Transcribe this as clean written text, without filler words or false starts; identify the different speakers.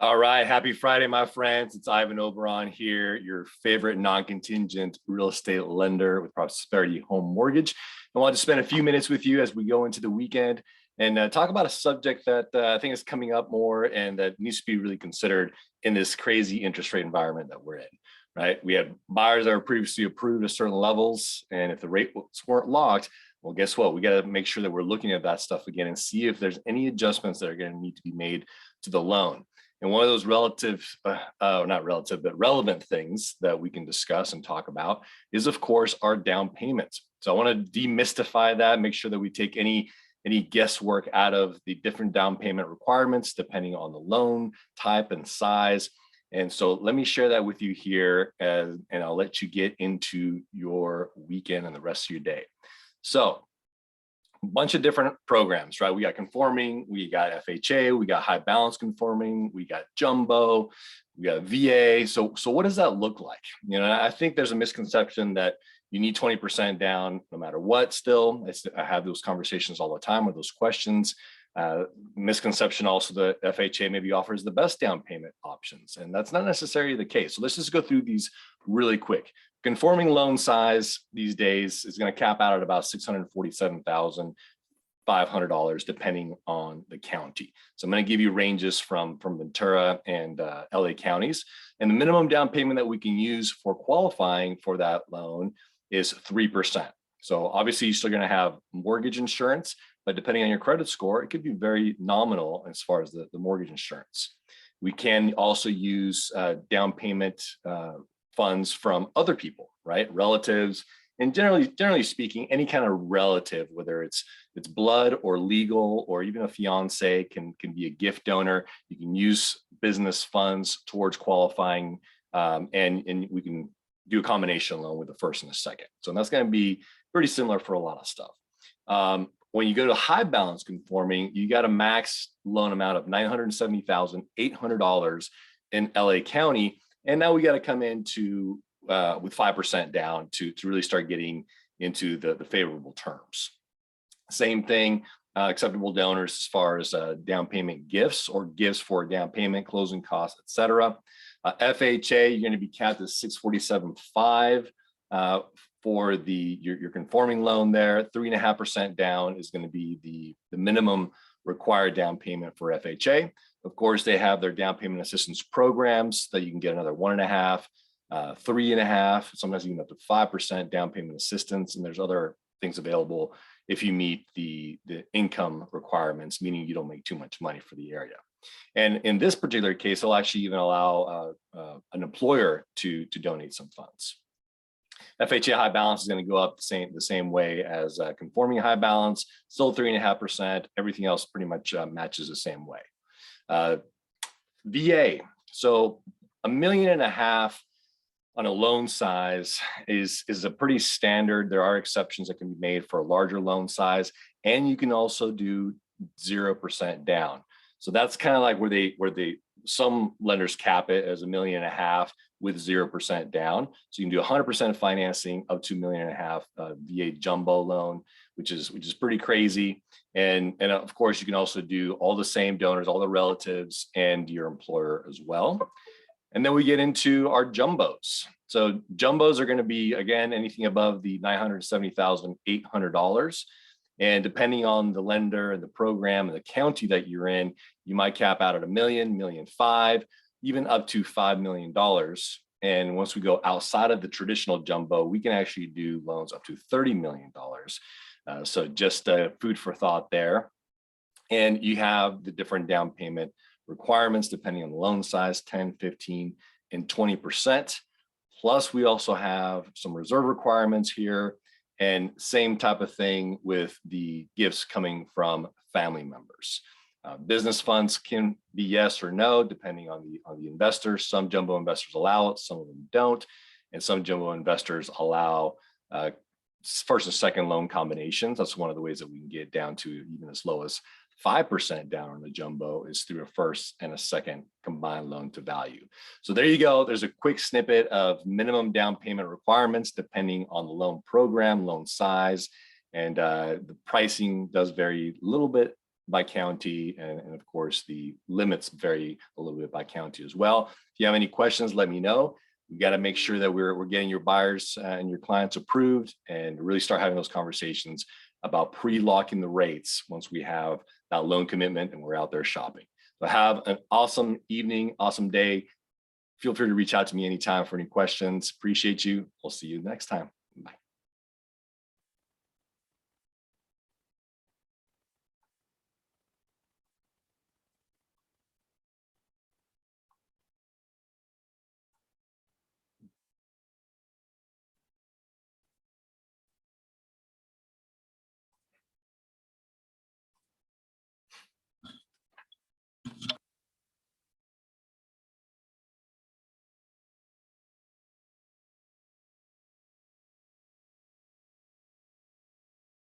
Speaker 1: All right, happy Friday, my friends. It's Ivan Oberon here, your favorite non-contingent real estate lender with Prosperity Home Mortgage. I wanted to spend a few minutes with you as we go into the weekend and talk about a subject that I think is coming up more and that needs to be really considered in this crazy interest rate environment that we're in, right? We had buyers that were previously approved at certain levels, and if the rates weren't locked, well, guess what? We got to make sure that we're looking at that stuff again and see if there's any adjustments that are going to need to be made to the loan. And one of those not relative, but relevant things that we can discuss and talk about is, of course, our down payments. So I want to demystify that, make sure that we take any guesswork out of the different down payment requirements, depending on the loan type and size. And so let me share that with you here, and I'll let you get into your weekend and the rest of your day. So a bunch of different programs, right? We got conforming, we got FHA, we got high balance conforming, we got jumbo, we got VA. So what does that look like? I think there's a misconception that you need 20% down no matter what. Still, I have those conversations all the time with those questions. Misconception also that FHA maybe offers the best down payment options, and that's not necessarily the case. So let's just go through these really quick. Conforming loan size these days is going to cap out at about $647,500 depending on the county. So I'm going to give you ranges from Ventura and LA counties, and the minimum down payment that we can use for qualifying for that loan is 3%. So obviously you're still going to have mortgage insurance, but depending on your credit score, it could be very nominal as far as the mortgage insurance. We can also use down payment funds from other people, right? Relatives, and generally speaking, any kind of relative, whether it's blood or legal or even a fiance can be a gift donor. You can use business funds towards qualifying, and we can do a combination loan with the first and the second. So that's going to be pretty similar for a lot of stuff. When you go to high balance conforming, you got a max loan amount of $970,800 in LA County. And now we got to come into with 5% down to really start getting into the favorable terms. Same thing, acceptable donors as far as down payment gifts or gifts for down payment, closing costs, etc. FHA, you're going to be capped at $647,500 for your conforming loan there. 3.5% down is going to be the minimum required down payment for FHA. Of course, they have their down payment assistance programs that you can get another 1.5%, 3.5%, sometimes even up to 5% down payment assistance. And there's other things available if you meet the income requirements, meaning you don't make too much money for the area. And in this particular case, they'll actually even allow an employer to donate some funds. FHA high balance is going to go up the same way as conforming high balance, still 3.5%. Everything else pretty much matches the same way. VA, so $1.5 million on a loan size is a pretty standard. There are exceptions that can be made for a larger loan size, and you can also do 0% down. So that's kind of like where some lenders cap it as $1.5 million with 0% down. So you can do 100% financing up to $1.5 million VA jumbo loan, which is pretty crazy. And of course, you can also do all the same donors, all the relatives, and your employer as well. And then we get into our jumbos. So jumbos are going to be, again, anything above the $970,800. And depending on the lender and the program and the county that you're in, you might cap out at $1 million, $1.5 million, even up to $5 million. And once we go outside of the traditional jumbo, we can actually do loans up to $30 million. So just food for thought there. And you have the different down payment requirements depending on the loan size, 10, 15, and 20%. Plus, we also have some reserve requirements here, and same type of thing with the gifts coming from family members. Business funds can be yes or no, depending on the investor. Some jumbo investors allow it, some of them don't, and some jumbo investors allow first and second loan combinations. That's one of the ways that we can get down to even as low as 5% down on the jumbo is through a first and a second combined loan to value. So there you go. There's a quick snippet of minimum down payment requirements depending on the loan program, loan size, and the pricing does vary a little bit by county, and of course the limits vary a little bit by county as well. If you have any questions, let me know. We got to make sure that we're getting your buyers and your clients approved, and really start having those conversations about pre-locking the rates once we have that loan commitment and we're out there shopping. So have an awesome evening, awesome day. Feel free to reach out to me anytime for any questions. Appreciate you. We'll see you next time.